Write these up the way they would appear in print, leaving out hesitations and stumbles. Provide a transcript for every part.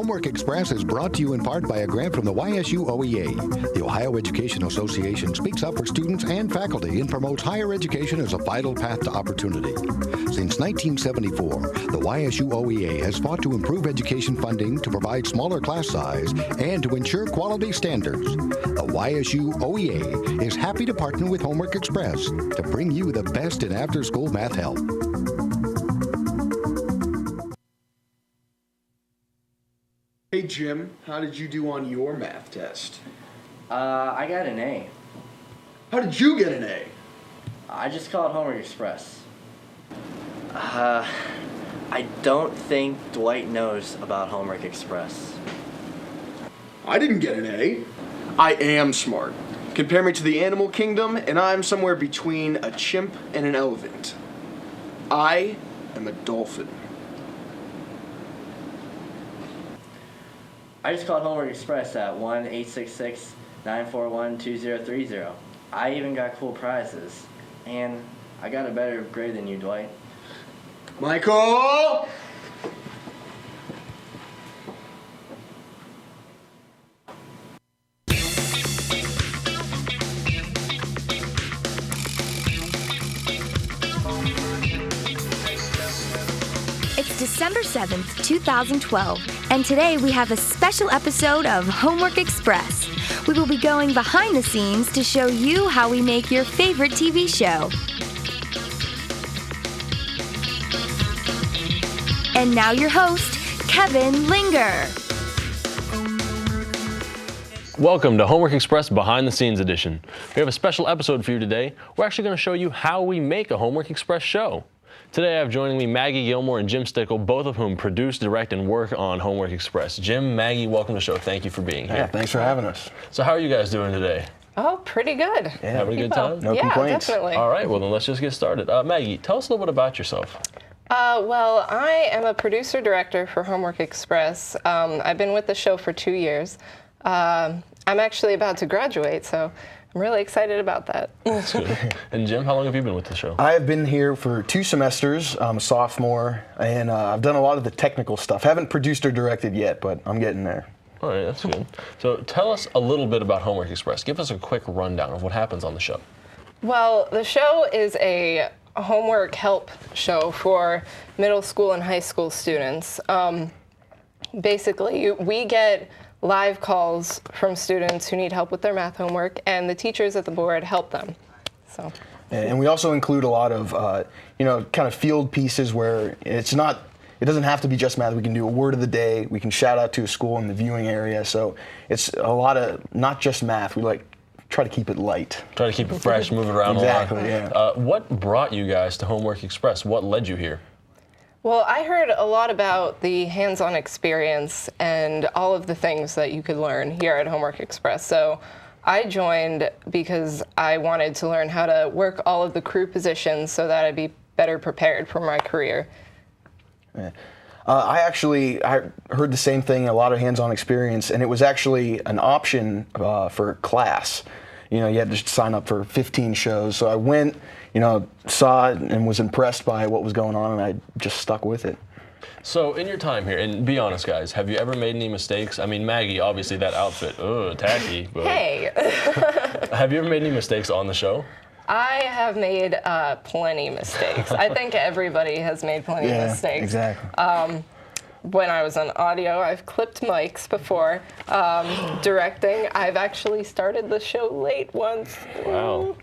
Homework Express is brought to you in part by a grant from the YSU OEA. The Ohio Education Association speaks up for students and faculty and promotes higher education as a vital path to opportunity. Since 1974, the YSU OEA has fought to improve education funding, to provide smaller class size, and to ensure quality standards. The YSU OEA is happy to partner with Homework Express to bring you the best in after-school math help. Hey Jim, how did you do on your math test? I got an A. How did you get an A? I just called Homework Express. I don't think Dwight knows about Homework Express. I didn't get an A. I am smart. Compare me to the animal kingdom, and I'm somewhere between a chimp and an elephant. I am a dolphin. I just called Homework Express at 1-866-941-2030. I even got cool prizes. And I got a better grade than you, Dwight. Michael! It's December 7th, 2012, and today we have a special episode of Homework Express. We will be going behind the scenes to show you how we make your favorite TV show. And now your host, Kevin Linger. Welcome to Homework Express Behind the Scenes Edition. We have a special episode for you today. We're actually going to show you how we make a Homework Express show. Today I have joining me Maggie Gilmore and Jim Stickle, both of whom produce, direct, and work on Homework Express. Jim, Maggie, welcome to the show. Thank you for being here. Yeah, thanks for having us. So how are you guys doing today? Oh, pretty good. Yeah. Having a good time? No complaints. Definitely. All right, well then let's just get started. Maggie, tell us a little bit about yourself. Well, I am a producer-director for Homework Express. I've been with the show for 2 years. I'm actually about to graduate, so I'm really excited about that. That's good. And Jim, how long have you been with the show? I have been here for 2 semesters. I'm a sophomore, and I've done a lot of the technical stuff. Haven't produced or directed yet, but I'm getting there. All right, that's good. So tell us a little bit about Homework Express. Give us a quick rundown of what happens on the show. Well, the show is a homework help show for middle school and high school students. Basically, we get live calls from students who need help with their math homework, and the teachers at the board help them. So. And we also include a lot of, kind of field pieces where it doesn't have to be just math. We can do a word of the day. We can shout out to a school in the viewing area. So it's a lot of not just math. We try to keep it light. Try to keep it fresh, move it around Exactly, a lot. yeah. What brought you guys to Homework Express? What led you here? Well, I heard a lot about the hands-on experience and all of the things that you could learn here at Homework Express. So I joined because I wanted to learn how to work all of the crew positions so that I'd be better prepared for my career. Yeah. I heard the same thing, a lot of hands-on experience, and it was actually an option for class. You had to sign up for 15 shows. So I went, saw it and was impressed by what was going on, and I just stuck with it. So in your time here, and be honest, guys, have you ever made any mistakes? I mean, Maggie, obviously that outfit, tacky. But Hey! Have you ever made any mistakes on the show? I have made plenty mistakes. I think everybody has made plenty of mistakes. Exactly. When I was on audio, I've clipped mics before. Directing, I've actually started the show late once. Wow.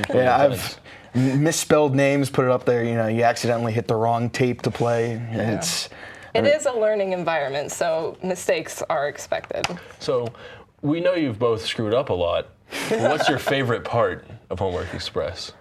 Yeah, I've misspelled names, put it up there. You accidentally hit the wrong tape to play. Yeah. It is a learning environment, so mistakes are expected. So we know you've both screwed up a lot. What's your favorite part of Homework Express?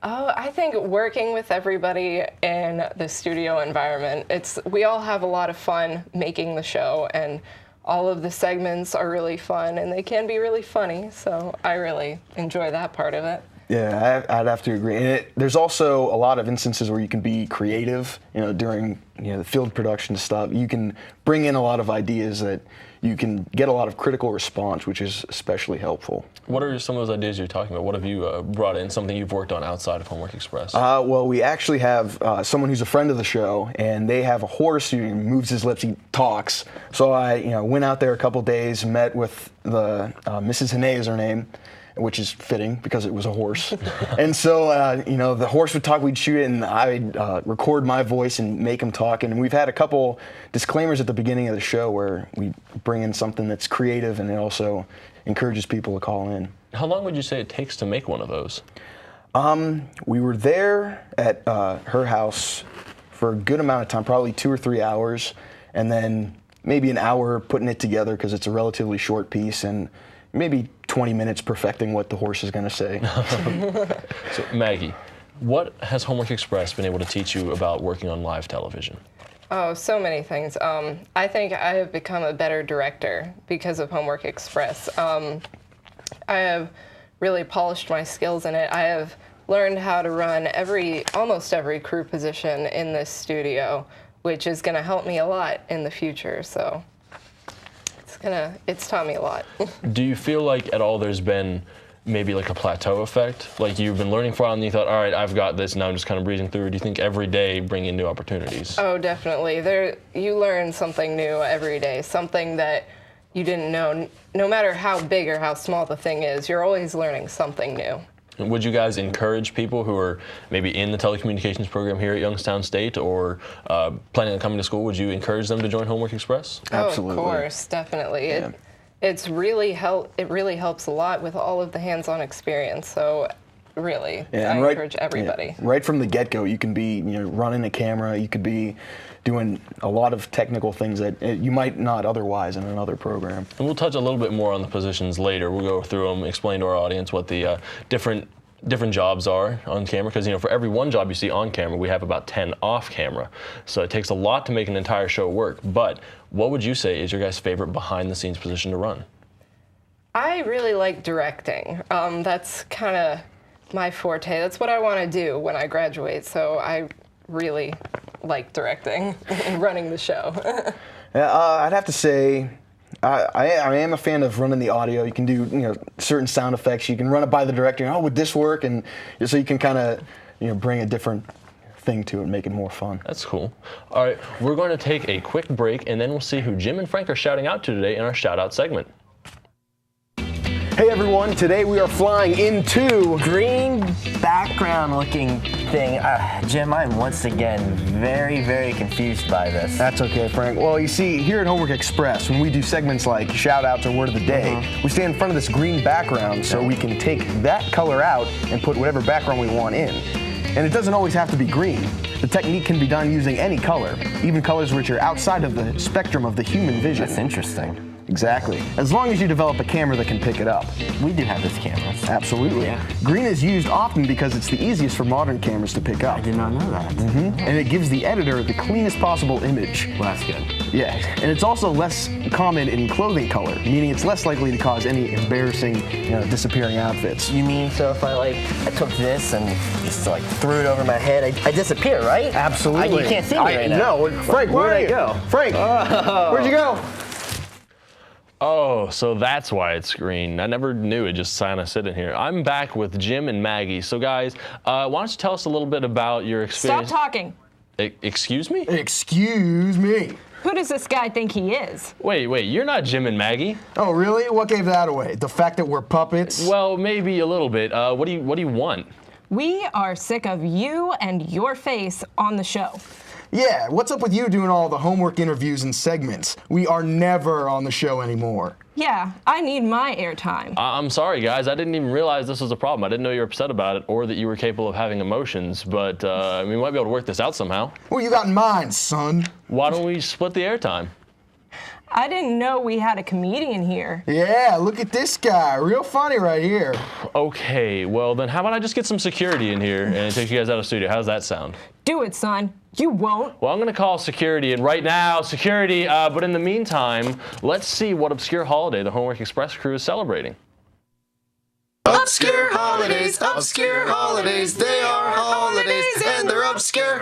Oh, I think working with everybody in the studio environment. We all have a lot of fun making the show, and all of the segments are really fun, and they can be really funny, so I really enjoy that part of it. Yeah, I'd have to agree. And there's also a lot of instances where you can be creative, during the field production stuff. You can bring in a lot of ideas that you can get a lot of critical response, which is especially helpful. What are some of those ideas you're talking about? What have you brought in, something you've worked on outside of Homework Express? Well, we actually have someone who's a friend of the show, and they have a horse who moves his lips, he talks. So I went out there a couple days, met with the Mrs. Hene is her name, which is fitting because it was a horse. And so, the horse would talk, we'd shoot it, and I'd record my voice and make him talk. And we've had a couple disclaimers at the beginning of the show where we bring in something that's creative and it also encourages people to call in. How long would you say it takes to make one of those? We were there at her house for a good amount of time, probably 2 or 3 hours, and then maybe an hour putting it together because it's a relatively short piece, and maybe 20 minutes perfecting what the horse is going to say. So, Maggie, what has Homework Express been able to teach you about working on live television? Oh, so many things. I think I have become a better director because of Homework Express. I have really polished my skills in it. I have learned how to run almost every crew position in this studio, which is going to help me a lot in the future. So it's taught me a lot. Do you feel like at all there's been maybe like a plateau effect? Like you've been learning for a while and you thought, all right, I've got this, now I'm just kind of breezing through. Or do you think every day bring in new opportunities? Oh, definitely. You learn something new every day, something that you didn't know. No matter how big or how small the thing is, you're always learning something new. Would you guys encourage people who are maybe in the telecommunications program here at Youngstown State or planning on coming to school, would you encourage them to join Homework Express? Absolutely. Oh, of course, definitely. Yeah. It really helps a lot with all of the hands-on experience. So really, I encourage everybody. Yeah, right from the get-go, you can be running a camera, you could be doing a lot of technical things that you might not otherwise in another program. And we'll touch a little bit more on the positions later. We'll go through them, explain to our audience what the different jobs are on camera, because for every one job you see on camera, we have about 10 off camera. So it takes a lot to make an entire show work. But what would you say is your guys' favorite behind the scenes position to run? I really like directing. That's kind of my forte. That's what I want to do when I graduate. So I really like directing and running the show. Yeah, I'd have to say I am a fan of running the audio. You can do certain sound effects. You can run it by the director. Oh, would this work? And so you can kind of bring a different thing to it and make it more fun. That's cool. All right, we're going to take a quick break, and then we'll see who Jim and Frank are shouting out to today in our shout out segment. Hey everyone, today we are flying into Green background looking thing. Jim, I'm once again very, very confused by this. That's okay, Frank. Well, you see, here at Homework Express, when we do segments like shout outs or word of the day, we stand in front of this green background so we can take that color out and put whatever background we want in. And it doesn't always have to be green. The technique can be done using any color, even colors which are outside of the spectrum of the human vision. That's interesting. Exactly. As long as you develop a camera that can pick it up. We do have this camera. Absolutely. Yeah. Green is used often because it's the easiest for modern cameras to pick up. I did not know that. And it gives the editor the cleanest possible image. Well, that's good. Yeah, and it's also less common in clothing color, meaning it's less likely to cause any embarrassing, disappearing outfits. You mean so if I took this and just threw it over my head, I disappear, right? Absolutely. You can't see me right now. No, Frank, where'd I go? Frank, where'd you go? Oh, so that's why it's green. I never knew it, just kind of sitting here. I'm back with Jim and Maggie. So guys, why don't you tell us a little bit about your experience? Stop talking. Excuse me? Excuse me. Who does this guy think he is? Wait, you're not Jim and Maggie. Oh, really? What gave that away? The fact that we're puppets? Well, maybe a little bit. What do you want? We are sick of you and your face on the show. Yeah, what's up with you doing all the homework interviews and segments? We are never on the show anymore. Yeah, I need my airtime. I'm sorry, guys. I didn't even realize this was a problem. I didn't know you were upset about it or that you were capable of having emotions, but we might be able to work this out somehow. What you got in mind, son? Why don't we split the airtime? I didn't know we had a comedian here. Yeah, look at this guy. Real funny right here. Okay, well then how about I just get some security in here and take you guys out of the studio? How's that sound? Do it, son. You won't. Well, I'm gonna call security, and right now, security, but in the meantime, let's see what obscure holiday the Homework Express crew is celebrating. Obscure holidays, they are holidays, and they're obscure.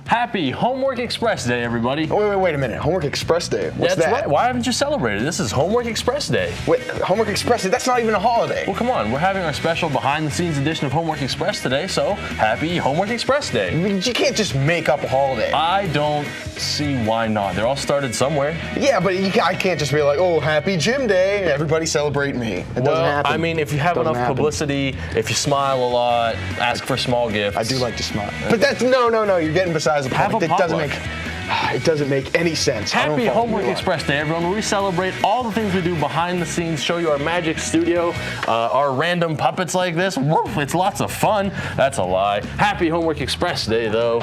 Happy Homework Express Day, everybody. Oh, wait a minute. Homework Express Day. What's That's that? right. Why haven't you celebrated? This is Homework Express Day. Wait, Homework Express Day? That's not even a holiday. Well, come on. We're having our special behind-the-scenes edition of Homework Express today, so happy Homework Express Day. You can't just make up a holiday. I don't see why not. They're all started somewhere. Yeah, but I can't just be like, oh, happy Gym Day. Everybody celebrate me. It doesn't happen. I mean, if you have Doesn't enough happen. publicity, if you smile a lot, ask for small gifts. I do like to smile. But that's no. You're getting besides the Have point. a potluck. It doesn't make any sense. I don't Happy follow Homework you. Express Day, everyone, where we celebrate all the things we do behind the scenes, show you our magic studio, our random puppets like this. Woof, it's lots of fun. That's a lie. Happy Homework Express Day, though.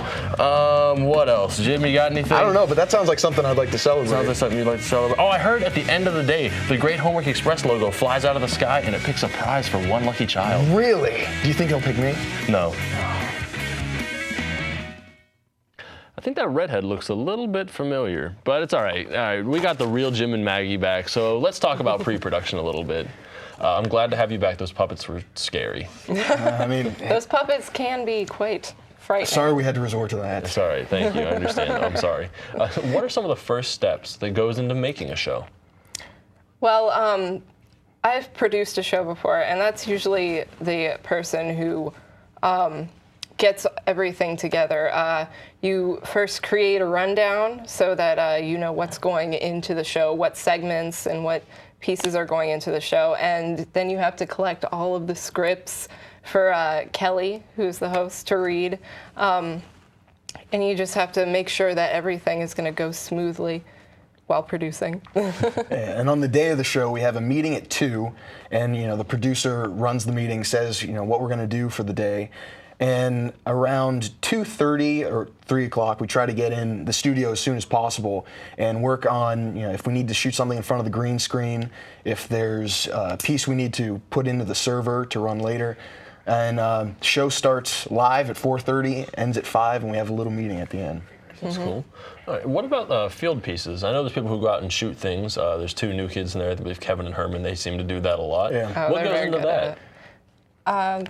What else? Jim, you got anything? I don't know, but that sounds like something I'd like to celebrate. Sounds like something you'd like to celebrate. Oh, I heard at the end of the day, the Great Homework Express logo flies out of the sky and it picks a prize for one lucky child. Really? Do you think he'll pick me? No. I think that redhead looks a little bit familiar, but it's all right. All right, we got the real Jim and Maggie back, so let's talk about pre-production a little bit. I'm glad to have you back. Those puppets were scary. I mean, Those puppets can be quite frightening. sorry we had to resort to that. It's all right. Thank you. I understand. I'm sorry. What are some of the first steps that goes into making a show? Well, I've produced a show before, and that's usually the person who gets everything together. You first create a rundown so that you know what's going into the show, what segments and what pieces are going into the show, and then you have to collect all of the scripts for Kelly, who's the host, to read. And you just have to make sure that everything is going to go smoothly while producing. And on the day of the show, we have a meeting at 2, and the producer runs the meeting, says what we're going to do for the day. And around 2:30 or 3 o'clock, we try to get in the studio as soon as possible and work on, if we need to shoot something in front of the green screen, if there's a piece we need to put into the server to run later. And show starts live at 4:30, ends at 5, and we have a little meeting at the end. That's cool. All right, what about field pieces? I know there's people who go out and shoot things. There's 2 new kids in there. I believe Kevin and Herman. They seem to do that a lot. Yeah. Oh, What they're goes very into good at that? it.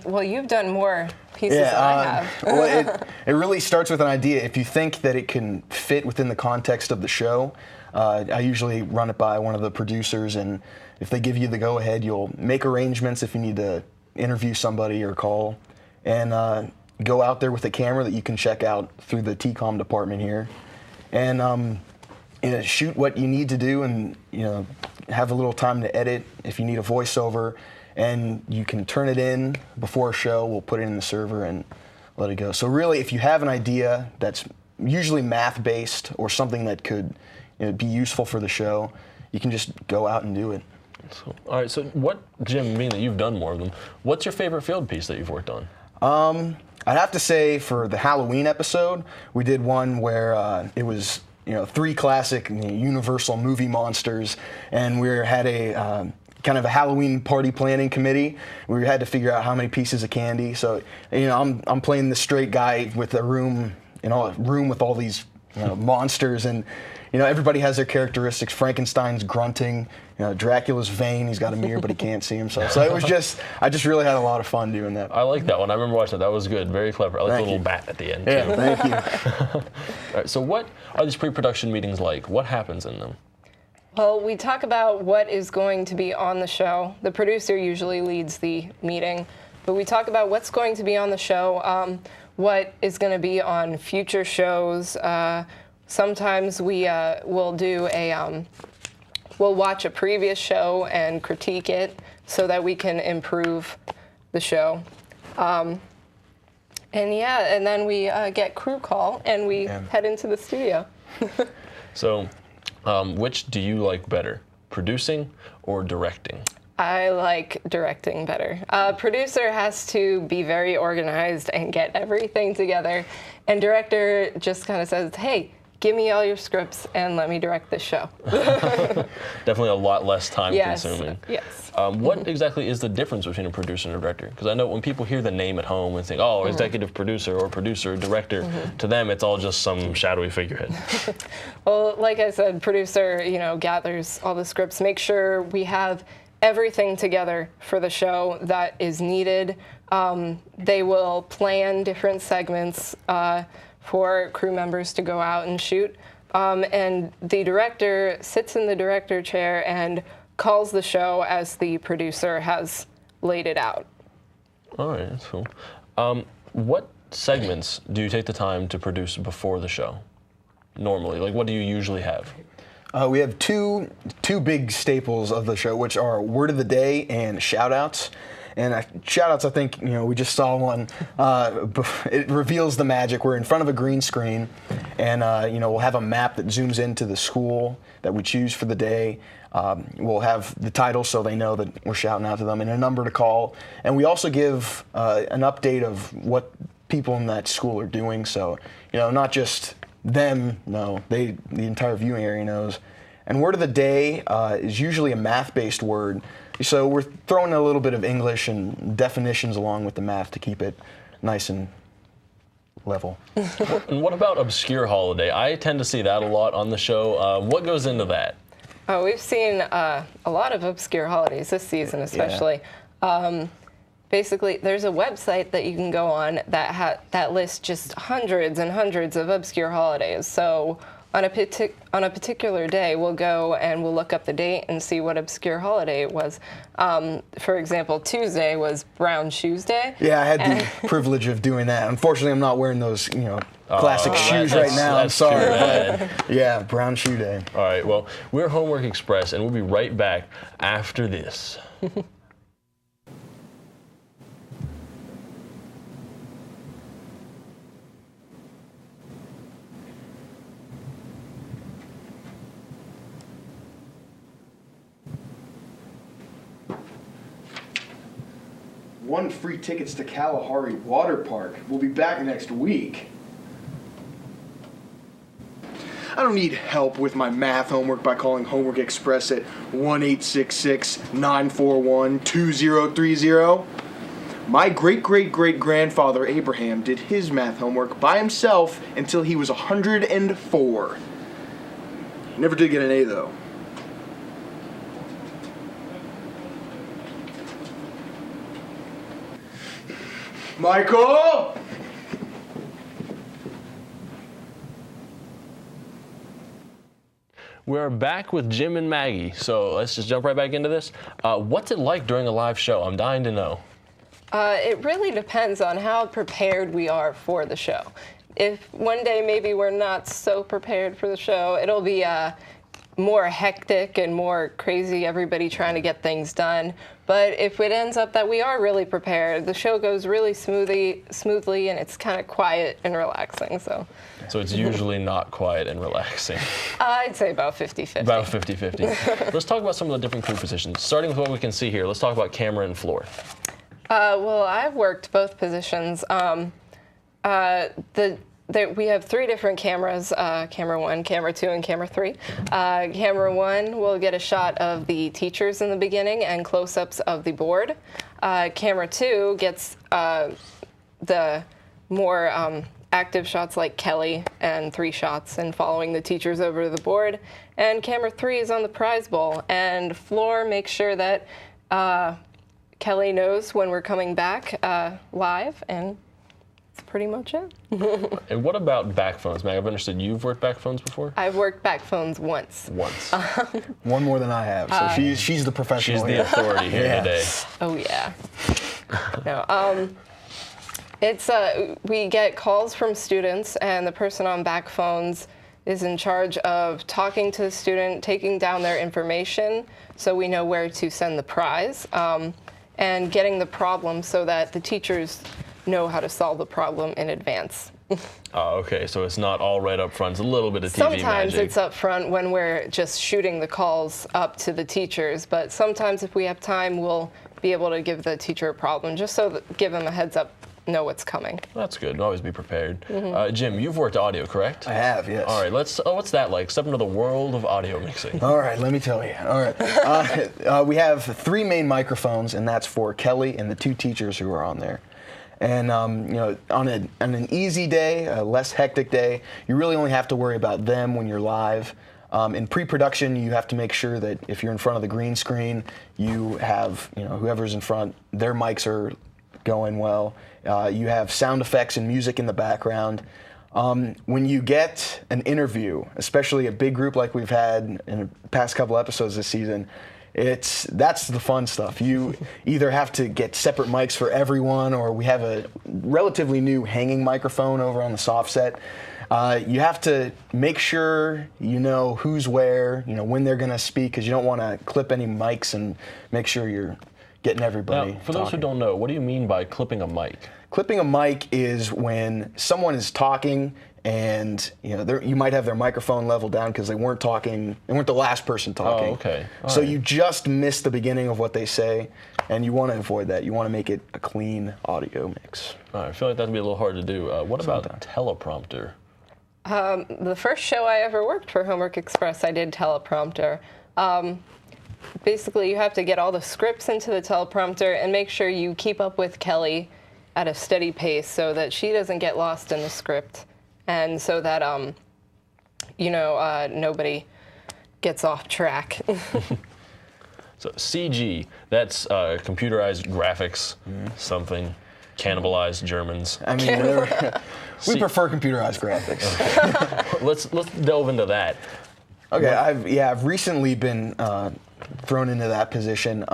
Well, you've done more pieces than I have. Well, it really starts with an idea. If you think that it can fit within the context of the show, I usually run it by one of the producers, and if they give you the go-ahead, you'll make arrangements if you need to interview somebody or call, and go out there with a camera that you can check out through the TCOM department here, and shoot what you need to do, and have a little time to edit if you need a voiceover. And you can turn it in before a show. We'll put it in the server and let it go. So really, if you have an idea that's usually math-based or something that could be useful for the show, you can just go out and do it. So, all right, so what, Jim, being that you've done more of them, what's your favorite field piece that you've worked on? I'd have to say for the Halloween episode, we did one where it was 3 classic Universal movie monsters, and we had a kind of a Halloween party planning committee. We had to figure out how many pieces of candy. So, I'm playing the straight guy with a room with all these monsters, and everybody has their characteristics. Frankenstein's grunting, Dracula's vain. He's got a mirror, but he can't see himself. So I just really had a lot of fun doing that. I like that one. I remember watching that. That was good. Very clever. I like Thank the little you. bat at the end, Yeah, too. thank you. All right, so what are these pre-production meetings like? What happens in them? Well, we talk about what is going to be on the show. The producer usually leads the meeting, but we talk about what's going to be on the show, what is going to be on future shows. Sometimes we will do we'll watch a previous show and critique it so that we can improve the show. And then we get crew call and we head into the studio. So, which do you like better, producing or directing? I like directing better. Producer has to be very organized and get everything together, and director just kind of says, hey, give me all your scripts and let me direct this show. Definitely a lot less time consuming. Yes. What exactly is the difference between a producer and a director? Because I know when people hear the name at home and think, oh, executive producer or producer, director, to them it's all just some shadowy figurehead. Well, like I said, producer, gathers all the scripts, make sure we have everything together for the show that is needed. They will plan different segments for crew members to go out and shoot. And the director sits in the director chair and calls the show as the producer has laid it out. All right, that's cool. What segments do you take the time to produce before the show? Normally, like what do you usually have? We have two big staples of the show, which are Word of the Day and Shoutouts. And Shoutouts, I think, we just saw one. It reveals the magic. We're in front of a green screen, and we'll have a map that zooms into the school that we choose for the day. We'll have the title so they know that we're shouting out to them, and a number to call. And we also give an update of what people in that school are doing. So, not just them know, the entire viewing area knows. And Word of the Day is usually a math-based word. So we're throwing a little bit of English and definitions along with the math to keep it nice and level. And what about Obscure Holiday? I tend to see that a lot on the show. What goes into that? Oh, we've seen a lot of obscure holidays this season, especially. Yeah. Basically, there's a website that you can go on that lists just hundreds and hundreds of obscure holidays. So on a particular day, we'll go and we'll look up the date and see what obscure holiday it was. For example, Tuesday was Brown Shoes Day. Yeah, I had the privilege of doing that. Unfortunately, I'm not wearing those, classic shoes right now. I'm sorry. But yeah, Brown Shoe Day. All right, well, we're Homework Express, and we'll be right back after this. Won free tickets to Kalahari Water Park. We'll be back next week. I don't need help with my math homework by calling Homework Express at 1-866-941-2030. My great-great-great-grandfather Abraham did his math homework by himself until he was 104. He never did get an A, though. Michael! We're back with Jim and Maggie, so let's just jump right back into this. What's it like during a live show? I'm dying to know. It really depends on how prepared we are for the show. If one day maybe we're not so prepared for the show, it'll be more hectic and more crazy, everybody trying to get things done. But if it ends up that we are really prepared, the show goes really smoothly and it's kind of quiet and relaxing. So it's usually not quiet and relaxing. I'd say about 50-50. About 50-50. Let's talk about some of the different crew positions. Starting with what we can see here, let's talk about camera and floor. Well, I've worked both positions. We have three different cameras, camera 1, camera 2, and camera 3. Camera 1 will get a shot of the teachers in the beginning and close-ups of the board. Camera 2 gets the more active shots like Kelly and 3 shots and following the teachers over to the board. And camera 3 is on the prize bowl. And floor makes sure that Kelly knows when we're coming back live, and pretty much it. And what about back phones, Meg? I've understood you've worked back phones before? I've worked back phones once. One more than I have, so she's the professional. She's the authority here today. Oh, yeah. No, it's we get calls from students, and the person on back phones is in charge of talking to the student, taking down their information so we know where to send the prize, and getting the problem so that the teachers know how to solve the problem in advance. Oh, okay, so it's not all right up front. It's a little bit of TV magic. Sometimes it's up front when we're just shooting the calls up to the teachers, but sometimes if we have time, we'll be able to give the teacher a problem, just so that give them a heads up, know what's coming. That's good. Always be prepared. Jim, you've worked audio, correct? I have, yes. All right, what's that like? Step into the world of audio mixing. All right, let me tell you. All right. We have 3 main microphones, and that's for Kelly and the 2 teachers who are on there. And on an easy day, a less hectic day, you really only have to worry about them when you're live. In pre-production, you have to make sure that if you're in front of the green screen, you have, whoever's in front, their mics are going well. You have sound effects and music in the background. When you get an interview, especially a big group like we've had in the past couple episodes this season, that's the fun stuff. You either have to get separate mics for everyone, or we have a relatively new hanging microphone over on the soft set. You have to make sure you know who's where, when they're going to speak, because you don't want to clip any mics, and make sure you're getting everybody Now, for those who talking. don't know, what do you mean by clipping a mic? Clipping a mic is when someone is talking and you might have their microphone leveled down because they weren't the last person talking. Oh, okay. All so right. you just missed the beginning of what they say, and you want to avoid that. You want to make it a clean audio mix. All right, I feel like that'd be a little hard to do. What about teleprompter? The first show I ever worked for Homework Express, I did teleprompter. Basically, you have to get all the scripts into the teleprompter and make sure you keep up with Kelly at a steady pace so that she doesn't get lost in the script, and so that nobody gets off track. So CG, that's computerized graphics, something, cannibalized Germans. I mean, we prefer computerized graphics. Let's delve into that. Okay, I've recently been thrown into that position.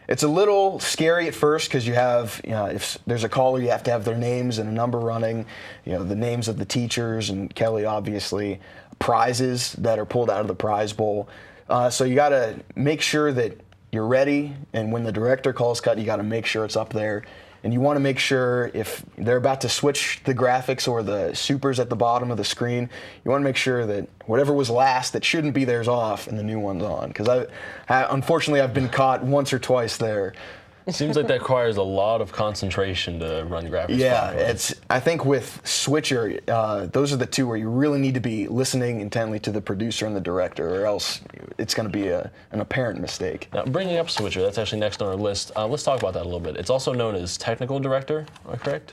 It's a little scary at first because you have, if there's a caller, you have to have their names and a number running, the names of the teachers, and Kelly, obviously, prizes that are pulled out of the prize bowl. So you got to make sure that you're ready, and when the director calls cut, you got to make sure it's up there. And you want to make sure if they're about to switch the graphics or the supers at the bottom of the screen, you want to make sure that whatever was last that shouldn't be there's off and the new one's on. Because unfortunately, I've been caught once or twice there. Seems like that requires a lot of concentration to run graphics. Yeah, properly. I think with Switcher, those are the two where you really need to be listening intently to the producer and the director, or else it's going to be an apparent mistake. Now, bringing up Switcher, that's actually next on our list. Let's talk about that a little bit. It's also known as technical director, am I correct?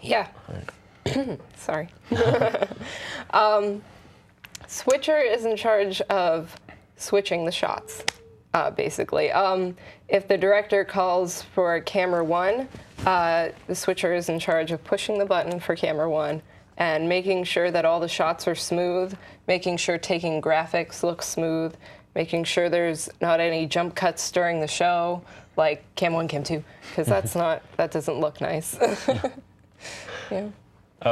Yeah. Sorry. Switcher is in charge of switching the shots, basically. If the director calls for camera one, the switcher is in charge of pushing the button for camera one and making sure that all the shots are smooth, making sure taking graphics look smooth, making sure there's not any jump cuts during the show, like cam one, cam two, because that doesn't look nice. Yeah.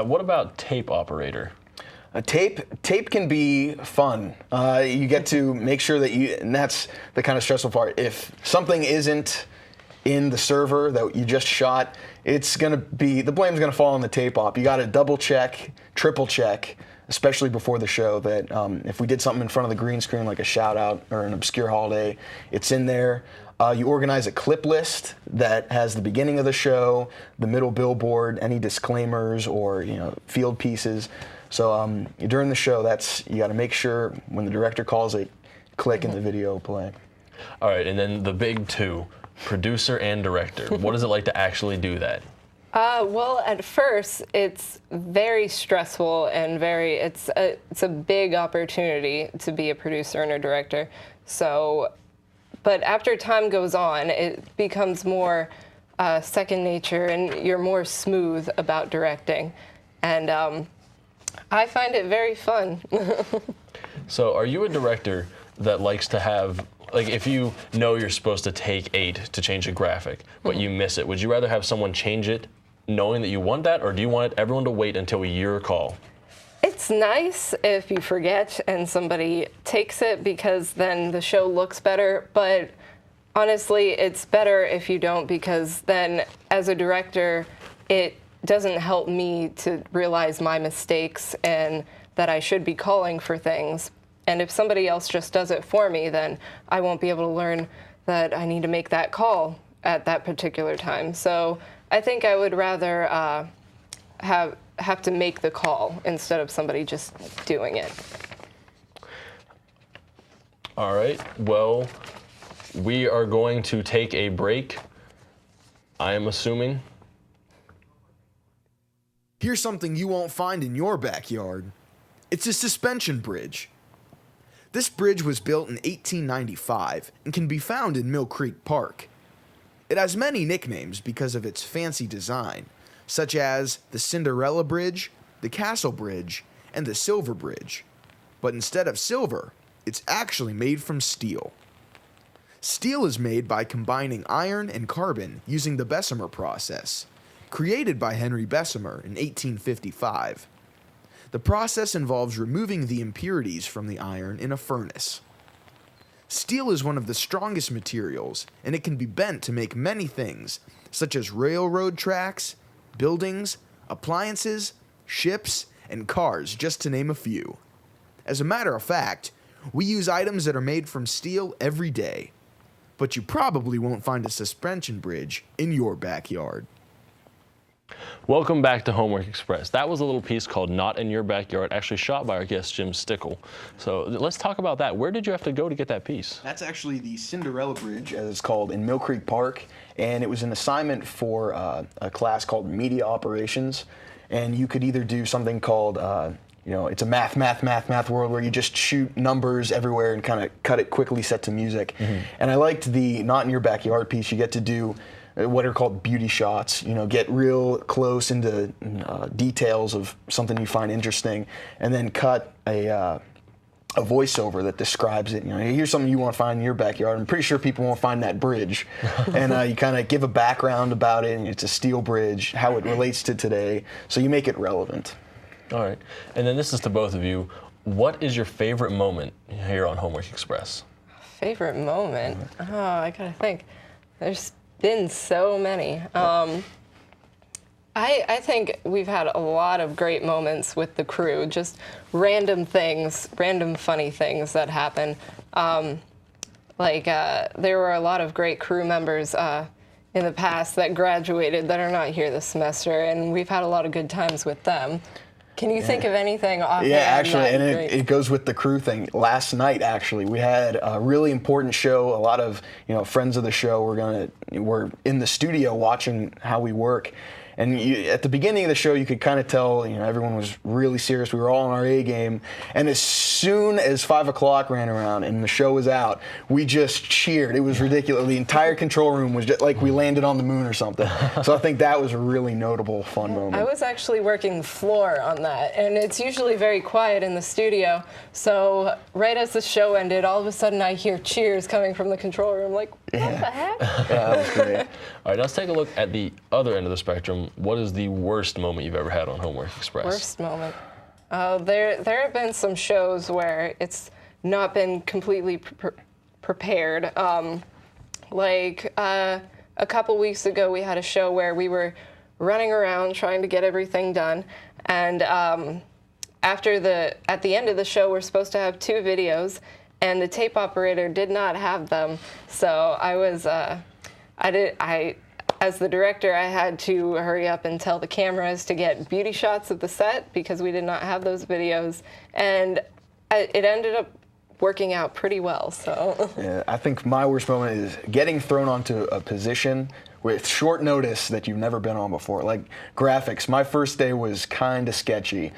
What about tape operator? Tape can be fun. You get to make sure that and that's the kind of stressful part. If something isn't in the server that you just shot, the blame's gonna fall on the tape op. You gotta double check, triple check, especially before the show, that if we did something in front of the green screen, like a shout out or an obscure holiday, it's in there. You organize a clip list that has the beginning of the show, the middle billboard, any disclaimers or field pieces. So during the show, you got to make sure when the director calls it, click and the video play. All right, and then the big two, producer and director. What is it like to actually do that? Well, at first, it's very stressful and it's a big opportunity to be a producer and a director. So, but after time goes on, it becomes more second nature, and you're more smooth about directing. And I find it very fun. So are you a director that likes to have, like, if you know you're supposed to take 8 to change a graphic, but you miss it, would you rather have someone change it knowing that you want that, or do you want everyone to wait until your call? It's nice if you forget and somebody takes it, because then the show looks better, but honestly, it's better if you don't, because then as a director, it doesn't help me to realize my mistakes and that I should be calling for things. And if somebody else just does it for me, then I won't be able to learn that I need to make that call at that particular time. So I think I would rather have to make the call instead of somebody just doing it. All right, well, we are going to take a break, I am assuming. Here's something you won't find in your backyard. It's a suspension bridge. This bridge was built in 1895 and can be found in Mill Creek Park. It has many nicknames because of its fancy design, such as the Cinderella Bridge, the Castle Bridge, and the Silver Bridge. But instead of silver, it's actually made from steel. Steel is made by combining iron and carbon using the Bessemer process, created by Henry Bessemer in 1855. The process involves removing the impurities from the iron in a furnace. Steel is one of the strongest materials, and it can be bent to make many things, such as railroad tracks, buildings, appliances, ships, and cars, just to name a few. As a matter of fact, we use items that are made from steel every day. But you probably won't find a suspension bridge in your backyard. Welcome back to Homework Express. That was a little piece called Not in Your Backyard, actually shot by our guest Jim Stickle. So let's talk about that. Where did you have to go to get that piece? That's actually the Cinderella Bridge, as it's called, in Mill Creek Park. And it was an assignment for a class called Media Operations. And you could either do something called, it's a math world where you just shoot numbers everywhere and kind of cut it quickly set to music. Mm-hmm. And I liked the Not in Your Backyard piece. You get to do what are called beauty shots, get real close into details of something you find interesting, and then cut a voiceover that describes it. Here's something you want to find in your backyard. I'm pretty sure people won't find that bridge. And you kind of give a background about it, and it's a steel bridge, how it relates to today, so you make it relevant. All right. And then this is to both of you. What is your favorite moment here on Homework Express? Favorite moment? Oh, I gotta think. There's been so many. I think we've had a lot of great moments with the crew, just random things, random funny things that happen. There were a lot of great crew members in the past that graduated that are not here this semester, and we've had a lot of good times with them. Can you think of anything offhand? Yeah, actually, and it goes with the crew thing. Last night, actually, we had a really important show. A lot of friends of the show were in the studio watching how we work. And at the beginning of the show, you could kind of tell, everyone was really serious. We were all on our A game. And as soon as 5 o'clock ran around and the show was out, we just cheered. It was ridiculous. The entire control room was just like we landed on the moon or something. So I think that was a really notable, fun moment. I was actually working the floor on that, and it's usually very quiet in the studio. So right as the show ended, all of a sudden I hear cheers coming from the control room, like, what the heck? Yeah, that was great. All right, let's take a look at the other end of the spectrum. What is the worst moment you've ever had on Homework Express? Worst moment? There have been some shows where it's not been completely prepared. A couple weeks ago, we had a show where we were running around trying to get everything done, and at the end of the show, we're supposed to have 2 videos, and the tape operator did not have them. So as the director, I had to hurry up and tell the cameras to get beauty shots of the set because we did not have those videos, and it ended up working out pretty well. So yeah, I think my worst moment is getting thrown onto a position with short notice that you've never been on before. Like graphics, my first day was kind of sketchy,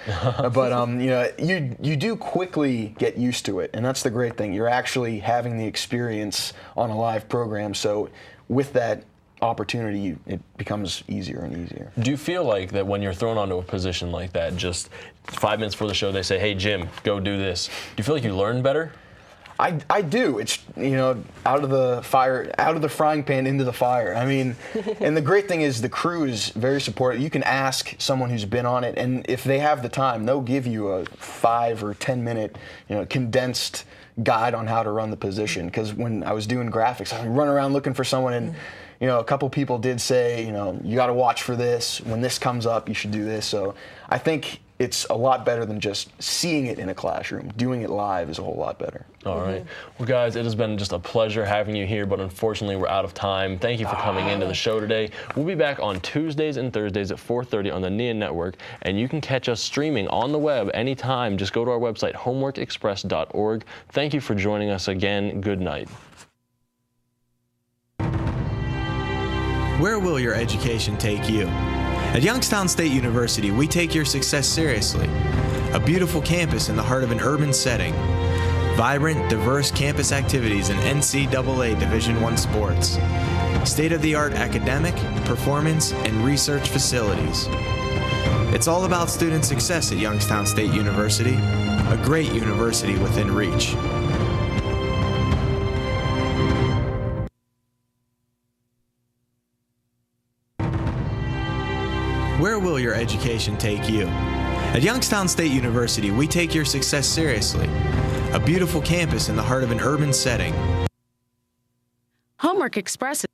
but you do quickly get used to it, and that's the great thing. You're actually having the experience on a live program, so with that opportunity, it becomes easier and easier. Do you feel like that when you're thrown onto a position like that, just 5 minutes before the show, they say, hey, Jim, go do this. Do you feel like you learn better? I do. It's, out of the frying pan into the fire. I mean, and the great thing is the crew is very supportive. You can ask someone who's been on it, and if they have the time, they'll give you a 5 or 10 minute, condensed guide on how to run the position. Because when I was doing graphics, I would run around looking for someone, and a couple people did say, you got to watch for this. When this comes up, you should do this. So I think it's a lot better than just seeing it in a classroom. Doing it live is a whole lot better. All right. Well, guys, it has been just a pleasure having you here, but unfortunately, we're out of time. Thank you for coming into the show today. We'll be back on Tuesdays and Thursdays at 4:30 on the NEAN Network, and you can catch us streaming on the web anytime. Just go to our website, homeworkexpress.org. Thank you for joining us again. Good night. Where will your education take you? At Youngstown State University, we take your success seriously. A beautiful campus in the heart of an urban setting. vibrant, diverse campus activities in NCAA Division I sports, state-of-the-art academic, performance, and research facilities. It's all about student success at Youngstown State University, a great university within reach. Where will your education take you? At Youngstown State University, we take your success seriously. A beautiful campus in the heart of an urban setting. Homework Express